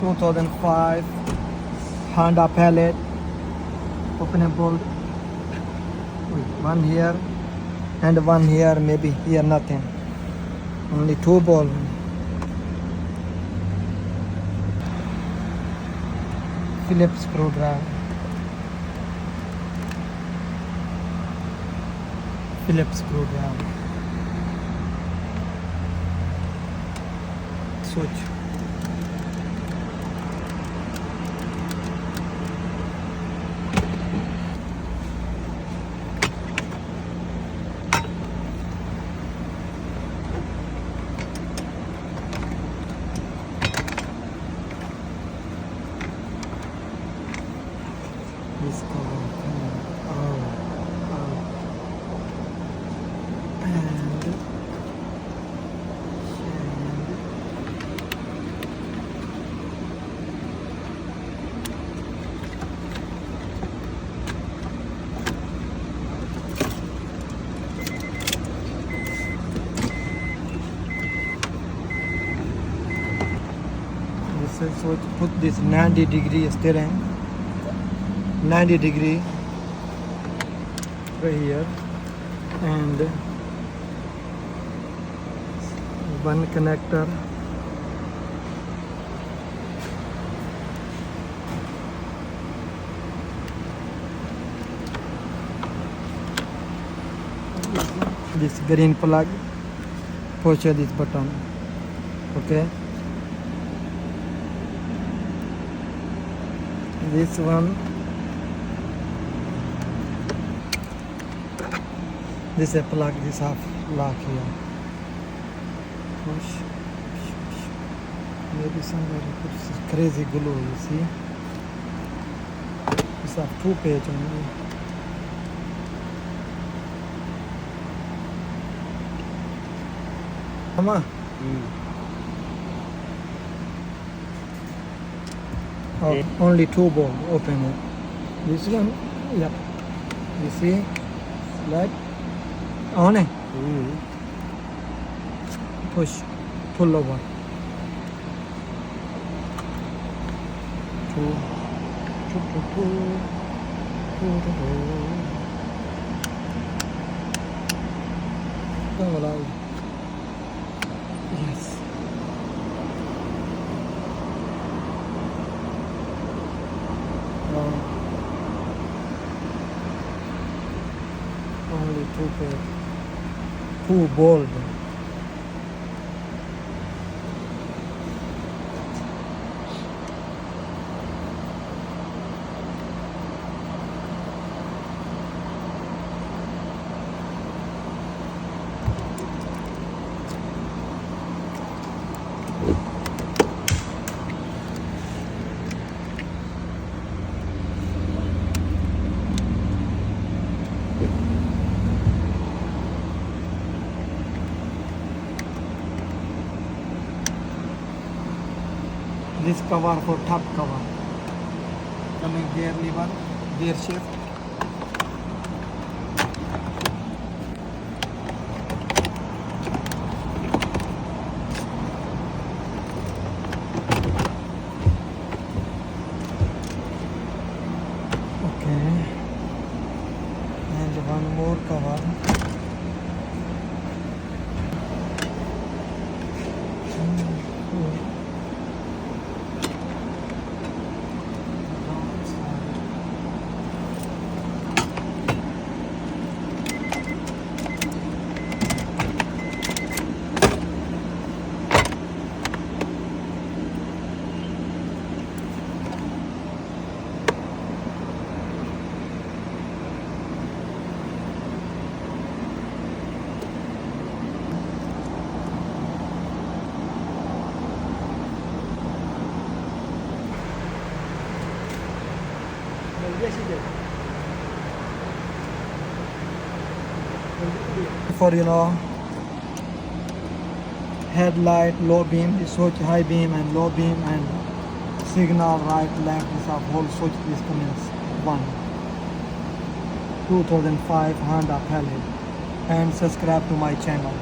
2005 Honda pallet, openable. One here and one here, maybe here nothing. Only 2 ball. Phillips screwdriver. Phillips screwdriver. Switch. This cover. And this is what put this 90-degree steering. 90-degree right here, and one connector. This green plug, push this button. Okay, this one. This is a plug, this half lock here. Push. Maybe somebody puts this crazy glue, you see. This have 2 pages only. Mama? Oh, only 2 ball, open it. This one, yep. You see, like on it. Push, pull over. 2, 2, 2, 2, 2, 2. Don't allow. Yes. Only 2 pair. 2 bold. This cover for top cover. Coming gear lever, gear shift. Okay. And one more cover. For headlight, low beam, this switch high beam and low beam, and signal right, left, this are whole switch. This comes one 2005 Honda pallet. And subscribe to my channel.